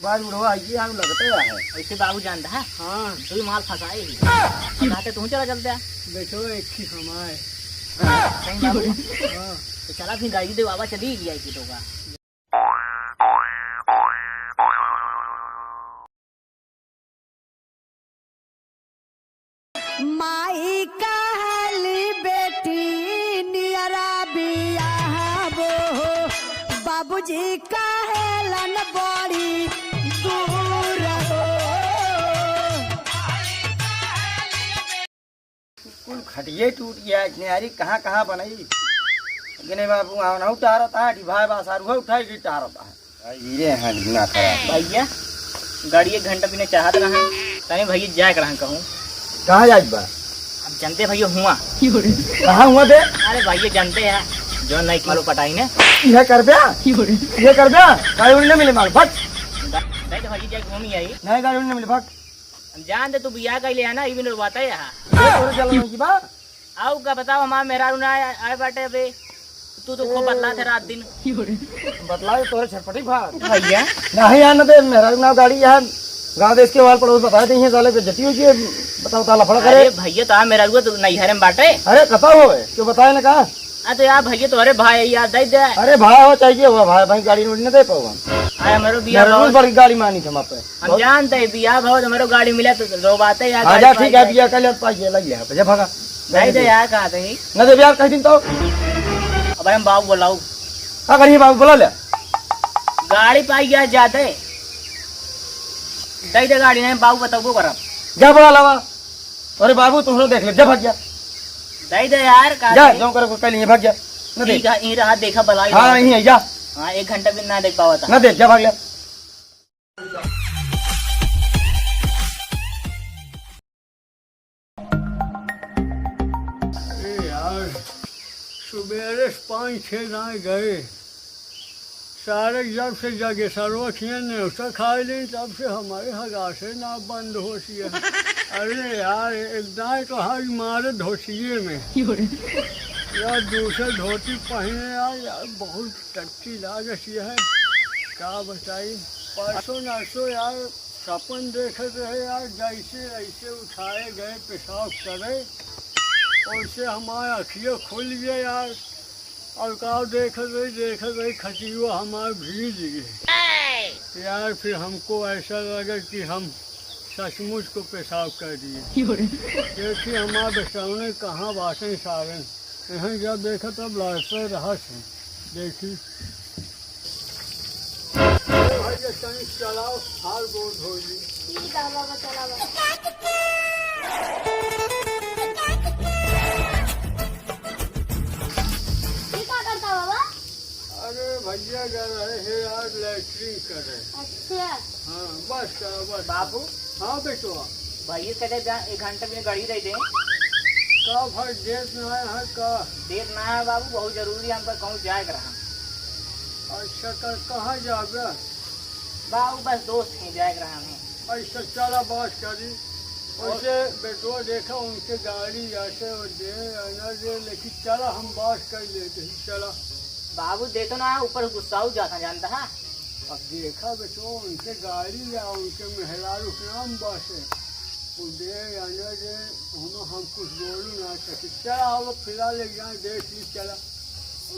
बार बुढ़वा आइए हम लगते है ऐसे बाबू जानता है। हाँ तो माल फंसाए ही फंसाते तू चला चलते है बैठो एक ही हमारे कहीं बाबू हाँ तो चला फिर गाड़ी दे बाबा चली गया की तो का माई कहली बेटी नियरा बियाह बो बाबूजी कहलन बड़ी दूर हो। कुल खटिए टूट गया यारी कहाँ कहाँ बनाई गने बाबू आना उतारता है भाई बासारू है उठाई की उतारता है हीरे हैं गुना खराब भैया गाड़ी एक घंटा पीने चाहत रहा तने भैया जाए कर कहूँ कहाँ जाए बा अब जानते भैया हुआ कहाँ हुआ दे अरे भैया जानते हैं जो नहीं किलो पटाई ने ये कर ब्या गाड़ी उड़ने मिले माल भट नहीं तो भैया जाए घूमी आई नहीं गाड़ी उड़ने मिले भट हम जानते तू बिया का ले आना इवन बात है यहाँ तोरे चलने की बा आओ का बताओ हमारा मेरा रुना आए बाटे बे तू तो खूब बदला थे रात दिन बतला तोरे छटपटी भाग भैया नहीं आना दे मेरा ना गाड़ी यहाँ गाँव देश के वाल पड़ोस बता दें साले पे जटी हुई बताओ ताला फड़ा करे अरे भैया तो मेरा रुआ तो नहीं हरे बाटे अरे कता हो क्यों बताया ना कहा तो यार भैया तो अरे भाई यार दे दे अरे भाई हो चाहिए हुआ भाई भाई गाड़ी उड़ने दे पाऊँ आया मेरे बिया रोज बड़ी गाड़ी मानी थे वहाँ पे हम जानते हैं बिया भाव तो मेरे गाड़ी मिला तो रो बातें यार आजा ठीक है बिया कर पाइए लग गया पे भगा नहीं दे यार कहा थे न दे यार कह दिन तो अब हम बाबू बोलाऊ क्या करिए बाबू बोला ले गाड़ी पाई गया जाते दे दे गाड़ी नहीं बाबू बताओ करब जा बोला लावा अरे बाबू तुम देख ले जा भाग गया दे दे यार कहा जा जो कर कल ये भाग गया न दे यही रहा देखा बलाई हाँ नहीं है जा हाँ 1 घंटा भी ना देख पावा था न दे जा भाग गया यार सुबेरे 5-6 गाय गए सारे जब से जगे सर्वखियन ने उसका खा ली तब से हमारे हगा से ना बंद होती है अरे यार एक दाएँ तो हर मारे धोतिए में यार दूसरे धोती पहने यार बहुत टट्टी लागत है क्या बताई परसों नरसों यार सपन देखे रहे यार जैसे ऐसे उठाए गए पेशाब करे वैसे हमारे अखियाँ खुल गए यार और काव देख गई खटियो हमारे भीज गए यार फिर हमको ऐसा लगा कि हम सचमुच को पेशाब कर दिए देखिए हमारे बेचाने कहाँ बासन सारन यहाँ जब देखा तब लड़ते रहा से देखी चलाओ हाल गोल धोली अरे भैया जा रहे हैं यार लैट्रिन कर रहे। अच्छा हाँ बस करो बस बाबू हाँ बेटो भैया कहते 1 घंटा में गाड़ी दे दे का भाई देर न है का देर ना है बाबू बहुत जरूरी है हमको कहूँ जाए रहा अच्छा कर कहाँ जाबे बाबू बस दोस्त हैं जाए रहा हमें ऐसा चला बात करी वैसे बेटो देखा उनके गाड़ी ऐसे दे न दे लेकिन चला हम बात कर लेते हैं चला बाबू दे तो ना ऊपर गुस्सा हो जाता जानता है अब देखा बेटो उनके गाड़ी या उनके मेहरारू के नाम बसे दे या न दे हम कुछ बोलू ना सके चला अब फिलहाल ले जाए देख ली चला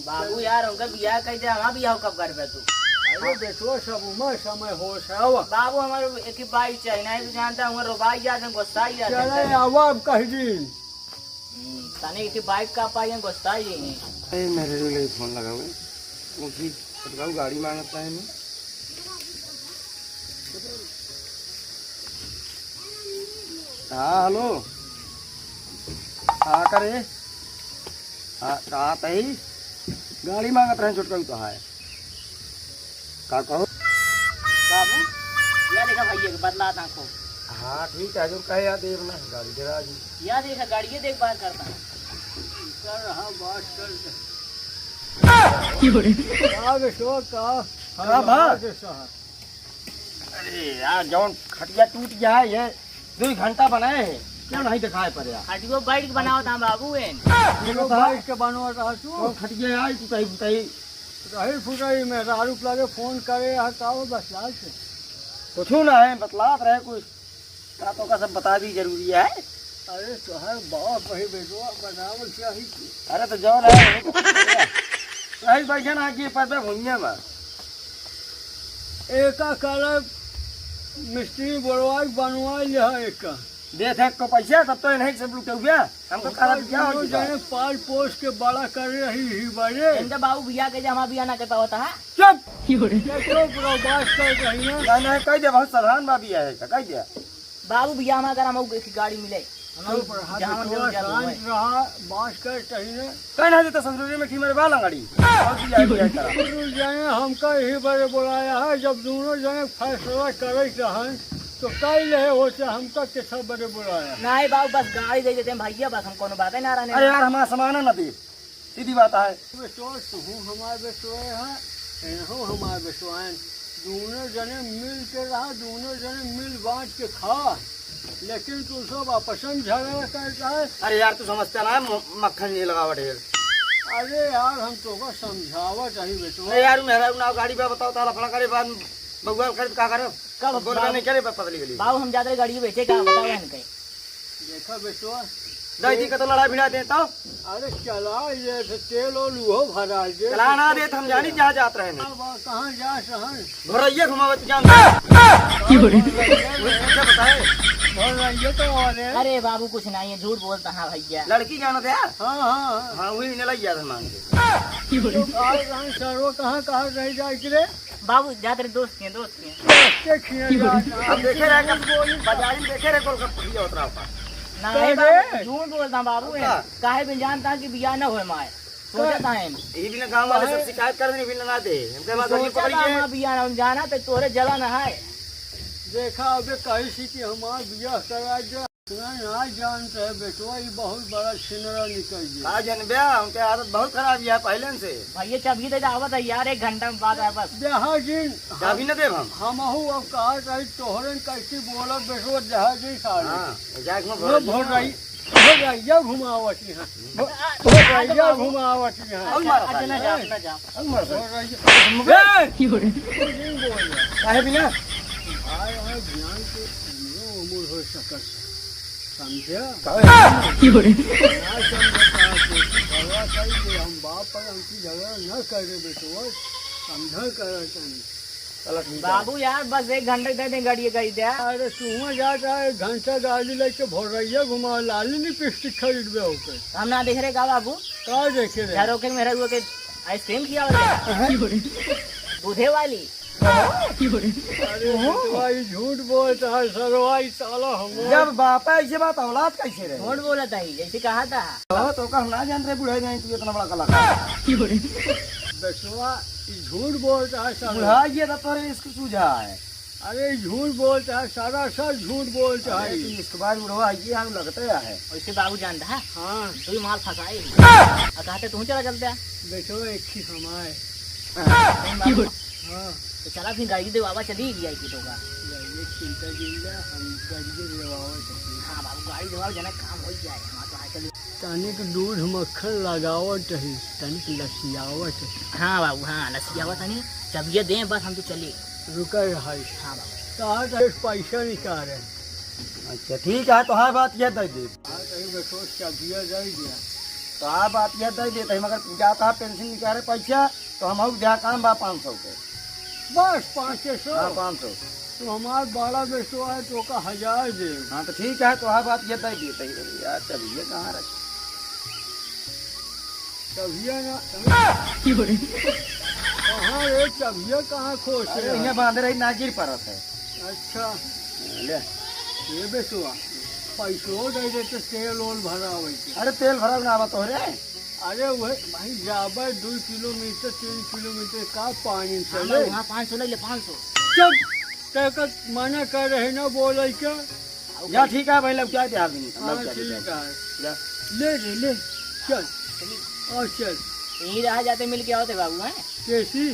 बाबू यार उनका बियाह कह दे हमारा बियाह कब कर पे तू अरे बेटो सब उम्र समय हो सावा बाबू हमारे एक ही बाइक चाहिए नहीं तो जानता हूँ रोबाई जाते हैं गुस्सा ही जाते चले हैं आवा अब कह दिन तने एक बाइक का पाई गुस्सा ही है अरे मेरे लिए फोन लगा हुआ उसी बताओ गाड़ी मांगता है मैं हाँ हेलो हाँ करे हाँ कहाँ पे गाड़ी मांगत रहे छोटका तो है का कहो बाबू या देखा भैया के बदला आंखों हाँ ठीक है जो कहे यार देव ना गाड़ी दे जी या देखा गाड़ी देख बात करता है कर हाँ बात कर अरे यार जौन खटिया टूट गया है ये 2 घंटा बनाए हैं क्यों नहीं दिखाए पर यार हटियो बैठ के बनाओ था बाबू बैठ के बनवा रहा तू खटिया आई तू कहीं रही फुटाई में रारूप लगे फोन करे हटाओ बस लाल से कुछ ना है बतलात रहे कुछ का तो का सब बता दी जरूरी है। अरे तोहर बाप वही बेटवा बनावल चाहिए। अरे तो जौन है सही बैठे ना कि पर भूमिया में एका करे मिस्त्री बोलवाई बनवाई है एक का दे थे को पैसा तब तो नहीं सब लुटे हुए हमको करा क्या हो जाने पाल पोस के बड़ा कर रही ही बड़े इनका बाबू भैया के जमा बिया ना करता होता है। चुप क्यों बात कर रही है? नहीं कह दे बहुत साधारण बात है कह दे बाबू भैया हमारा अगर हम गाड़ी मिले जहाँ रहा बात कर कहीं कह ना देता संस्कृति में मेरे वाला गाड़ी जाने हमका यही बड़े बुलाया है। जब दोनों जने फैसला करे रहन तो कई रहे होते हमका कैसा बड़े बुलाया। नहीं बाबू बस गाड़ी दे देते हैं भैया बस हम कोनो बात है ना रहने। अरे यार हमारा सामान न दे सीधी बात है हमारे बेसुए हैं हमारे बेसुए दोनों जने मिल के रहा दोनों जने मिल बांट के खा लेकिन तू सब आपस में झगड़ा करता है। अरे यार तू समझता ना मक्खन नहीं लगावट है। अरे यार हम तो को समझावा चाहिए बेटो। अरे यार मेरा नाव गाड़ी पे बताओ ताला फड़ा करे बाद बगुआ खरीद का करो कब बोल नहीं करे पतली गली बाबू हम ज्यादा गाड़ी बेचे का बताओ इनके देखा बेटो दादी का तो लड़ा भिड़ा देता हूँ। अरे चला ये तो तेल और लूहो भरा दे चला ना दे हम जानी जहाँ जात रहे हैं कहाँ जा सहन भरैया घुमावत जान बताए भरैया तो और है। अरे बाबू कुछ नहीं है झूठ बोलता है भैया लड़की जाना था यार हाँ हाँ हाँ वही ने लग गया था मांग के सर्व कहाँ रह जाए रे बाबू ज्यादा दोस्त के अब देखे रहे बाजार में देखे रहे कोलकाता उतरा नहीं बाबू झूठ बोलता बाबू काहे भी जानता कि बिया न होए माए सोचता है ये भी ना गांव वाले सब शिकायत कर देने भी ना दे हमके बाद गली पकड़ी है बिया न जाना तो तोरे जला न है। देखा अबे कही सी कि हमार बिया करा जो ना जानते है बेटवा ये बहुत बड़ा सिनरा निकल गया जनबे उनके आदत बहुत खराब है पहले से भैया चाबी दे आवत है यार 1 घंटा में बाद है बस जहाँ दिन चाबी न देव हम अब कहा रही तोहरे कैसी बोला बेटवा जहाँ दिन सारे हां जाग में भोरैया घुमावती है भोरैया घुमावती है और मार अच्छा ना जा ना जा और मार काहे बिना आए आए ध्यान से उम्र हो सकत समझा हम बाप पर हमकी झगड़ा न करे बेटो समझा कर बाबू यार बस 1 घंटे दे दे गाड़ी गई दे। अरे तू जाता है घंटा गाड़ी लेके भोरैया घुमा लाली लिपस्टिक खरीद बे होकर हम ना देख रहे का बाबू का देखे रे घरों के मेरे हुए के आइसक्रीम खिया दूधे वाली। अरे भाई झूठ बोलता है सरवाई साला हम जब बाप ऐसे बात औलाद कैसे रहे झूठ बोला था ही जैसे कहा था तो का हम ना जान रहे बुढ़े नहीं तू इतना बड़ा कलाकार बेसुआ झूठ बोलता है साला बुढ़ा ये तो तोरे इसको सूझा है। अरे झूठ बोलता है सारा सर झूठ बोलता है इसके बाद बुढ़वा ये हम लगता है वैसे बाबू जानता है हाँ तू माल फंसाए कहते तू चला चलता बेटो एक ही हमारे हाँ तो चला फिर गाड़ी दे बाबा चली गया की तो का ये चिंता जिंदा हम गाड़ी देवाओ हाँ बाबू गाड़ी देवा जना काम हो जाए हमारा तो चल तनिक दूध मक्खन लगावत है तनिक लसियावत है हाँ बाबू हाँ लसियावत है नहीं जब ये दें बस हम तो चले रुका है हाँ बाबू कहा था पैसा निकाल रहे अच्छा ठीक है तो हाँ बात यह दे दे कहीं बेटो चाबिया दे दिया तो हाँ बात यह दे देते मगर जाता पेंशन निकाले पैसा तो हम दिया काम बा 500 के बस 500 हाँ 500 तो हमारा बड़ा बेटो है तो का 1000 दे हाँ तो ठीक है तो हाँ बात ये दे देते यार चलिए कहाँ रखे चाबिया ना कहाँ रे चाबिया कहाँ खोज अरे यहाँ बांध रही नागिर परत है। अच्छा ले ये बेटुआ पैसो दे देते तेल ओल भरा हुई अरे तेल भरा ना आवा तो रे अरे वह भाई जाबर 2 किलोमीटर 3 किलोमीटर का पानी हाँ चले वहाँ 500 ले 500 जब तक मना कर रहे ना बोले क्या या ठीक है भाई लब क्या ध्यान नहीं हाँ ठीक है ले रे ले चल और चल यहीं रह जाते मिल के आओते बाबू हैं कैसी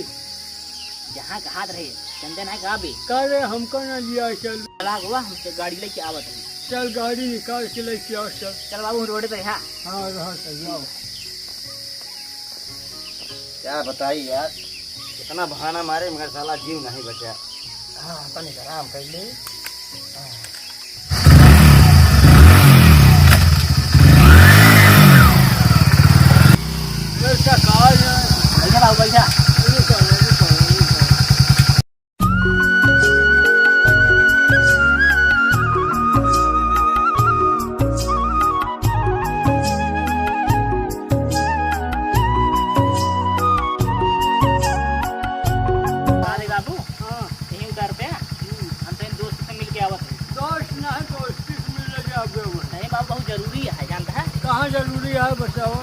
जहाँ कहा रहे चंदन है कहा भी करे हमको ना लिया चल चला हुआ हमसे गाड़ी लेके आवत है चल गाड़ी निकाल के लेके आओ चल चल बाबू रोड पे है हाँ रहा सही आओ क्या बताइए यार इतना बहाना मारे मगर साला जीव नहीं बचा हाँ तनिक आराम कर ले। वैसा कहा जाए बैठा बाबू बैठा। अरे बाबू हाँ यहीं उतर पे हम तेरे दोस्त से मिल के आवत हैं। दोस्त ना है तो किस मिल जाओगे वो? नहीं बाबू बहुत जरूरी है जानता है। कहाँ जरूरी है बताओ?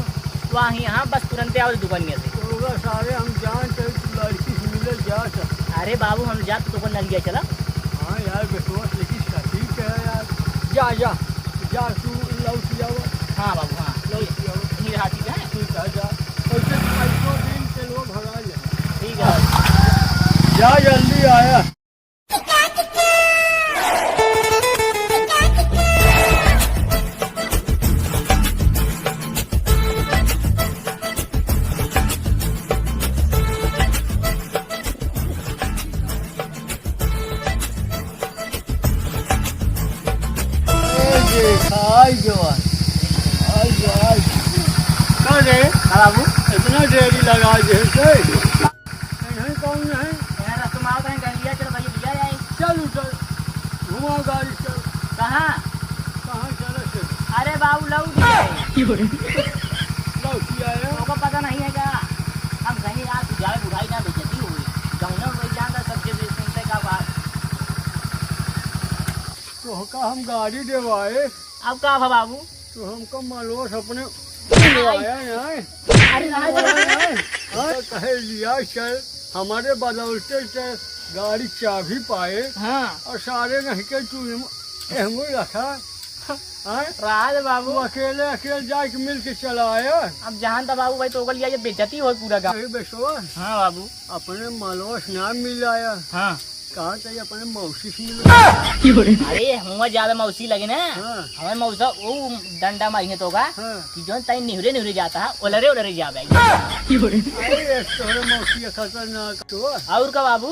तो वहाँ यहाँ बस तुरंत आओ दुकानिया से। होगा सारे हम जानते लड़की से मिले जा सकते। अरे बाबू हम जा तो दुकान लग गया चला। हाँ यार बेटवा लेकिन ठीक है यार। जा जा जा तू लौट जाओ। हाँ बाबू हाँ लौट जाओ। यहीं रहा ठीक है। ठीक है जा। पैसे पैसों दिन के लोग भगा ले। ठीक है जा जल्दी आया। बाबू इतना देरी लगा दे नहीं कौन नहीं यहाँ रास्ते में आओ कहीं गलिया चलो भाई लिया जाए। चल उतर घुमा गाड़ी चल। कहाँ? कहाँ चले से अरे बाबू लौट गए। लौट आया। तो पता नहीं है क्या हम कहीं यार जाए बुढ़ाई ना बेचती हुई गाँव में जानता सबके सुनते का बात। तो का हम गाड़ी देवाए अब का है बाबू? तो हमको मालूम अपने आया नहीं अरे नहीं कहे लिया चल हमारे बदौलते चल गाड़ी चाबी पाए हाँ और सारे नहीं के तू एहमो रखा राज बाबू तू अकेले अकेले जाके मिल के चला आया। अब जहाँ था बाबू भाई तो लिया ये बेचती हो पूरा गाँव। कहीं बेसवा हाँ बाबू अपने मालूस ना मिल आया। हाँ कहा चाहिए अपने मौसी से मिल। अरे हुआ ज्यादा मौसी लगे ना हाँ हमें मौसा वो डंडा मारी तो का हाँ कि जो तई निहरे निहरे जाता है ओलरे ओलरे जा अरे तोहरे मौसी खतरनाक तो और का बाबू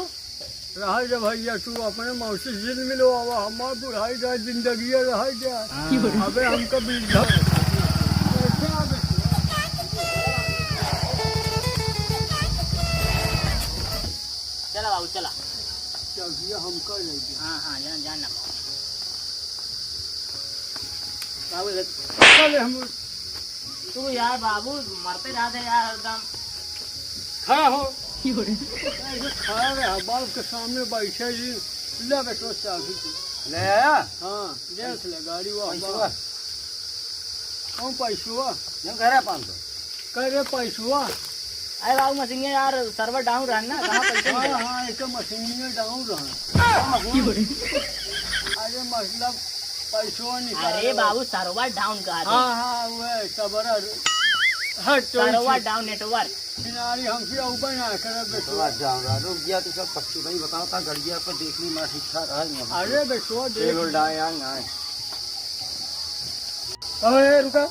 रहा जा भैया तू अपने मौसी से मिलो अब हमार बुढ़ाई का जिंदगी रह जा। अबे हमको वृद्धा चला बाबू चला। चलिए हमको ले गया। हाँ हाँ जानना बाबू चले हम तू यार बाबू मरते रहते यार एकदम। खड़ा हो ऐसे खड़ा रहा बाप के सामने बैठे जी ले बेटो चाबी ले आया हाँ देख ले गाड़ी वो पैसवा कौन पैसुआ नहीं कह रहा 500 कह रे पैसुआ। अरे बाबू मशीन यार सर्वर डाउन रहा ना कहाँ पैसे हाँ मिले? हाँ एक मशीन में डाउन रहा। अरे मतलब पैसों निकाल। अरे बाबू सर्वर डाउन का हाँ हाँ वो सबरा हट सर्वर डाउन नेटवर्क। किनारी हमसे ऊपर ना करे बेटो। थोड़ा जाऊँ रहा रुक गया तो सब पक्षी नहीं बताओ था गड़िया पर देखने में ठीक ठाक है। अरे बेटो देख अरे रुका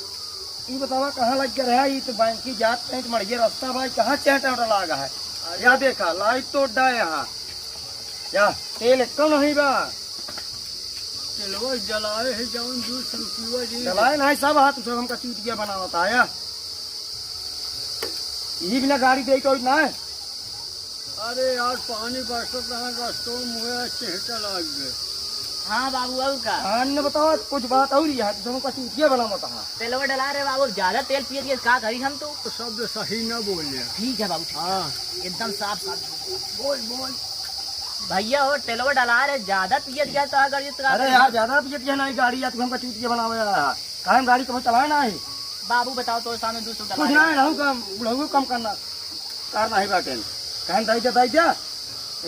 ये बतावा कहाँ लग गया है? ये तो बैंक की जात नहीं मर गया रास्ता भाई कहाँ चेहटा लगा है या देखा लाइट तो उड्डा है यहाँ या तेल कम नहीं बा चलो जलाए है जौन 20 रुपया जी चलाए नहीं सब हाथ सब हमका चूतिया बना होता है ये बिना गाड़ी दे तो ना है। अरे यार पानी बरसत रहा रास्तों मुँह चेहटा लग गए। हाँ बाबू और का अन्य बताओ कुछ बात और है तो हमका चूतिया बना होता है। तेलवा डला रहे बाबू ज्यादा तेल पिए दिए का करी हम तो। शब्द सही न बोले। ठीक है बाबू हाँ एकदम साफ साफ बोल बोल भैया हो तेलवा डला रहे ज्यादा पिए दिया तो अगर ये अरे यार ज्यादा पिए नहीं गाड़ी या तो हमका चूतिया बनावे कायम गाड़ी कभी चलाए ना है बाबू बताओ तो सामने 200 कुछ डला नहीं रहू कम बुढ़ऊ कम करना नहीं बाटे कहन दाई जा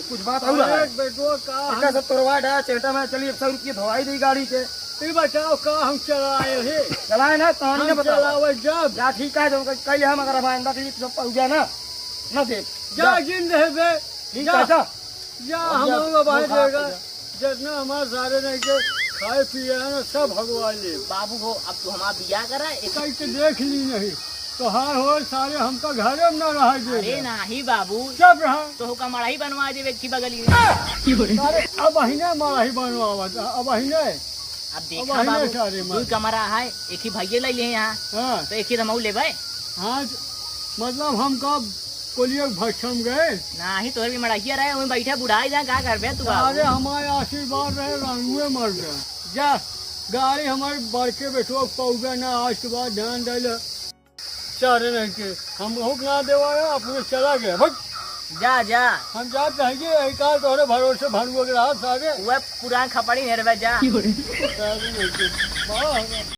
कुछ बात और है अरे बेटो का इसका सब तोड़वा डा चेटा में चलिए 100 रुपये धोवाई दी गाड़ी के ये बताओ का हम चलाए है चलाए ना कहानी हम ने बताओ चलावे जब या ठीक है तो कल हम अगर हमारे अंदर के सब पहुंच गया ना दे जा जिंद है बे ठीक है जा जा अब हम जा, भाई वो खा देगा के जितना हमारे सारे नहीं के खाए पिए है ना सब भगवान ले। बाबू हो अब तो हमारा बिया करा एक कहीं के देख ली नहीं तो हाय हो सारे हमका घरे में न रह अरे दे नाही बाबू, चुप रहा। तो का मड़ाई बनवा दे व्यक्ति बगली में। अरे अब अहिने मराही बनवावत अब अहिने। अब अब देखा अहिने बाबू, सारे दू कमरा है, एक ही भाइये ले लिए यहाँ, हाँ तो एक ही रमाऊ ले भाई। हाँ मतलब हम कब कोलियो भक्षम गए। नाही तोहर भी मड़ाइया रहे, वहीं बैठे बुढ़ाई जा का कर बे तू अरे बाबू। हमारे आशीर्वाद रहे रंगुए मर गए। जा गाड़ी हमारे बड़के बेटो पौगा ना, आज के बाद ध्यान दे चारे नहीं के हम हुक ना देवाया अपने चला गए भग। जा जा, हम जाते हैं एक आध तोहरे भरोसे भरगो के रहा सारे वह पुरान खपड़ी हेरवे जा। सारे नहीं के। वाह।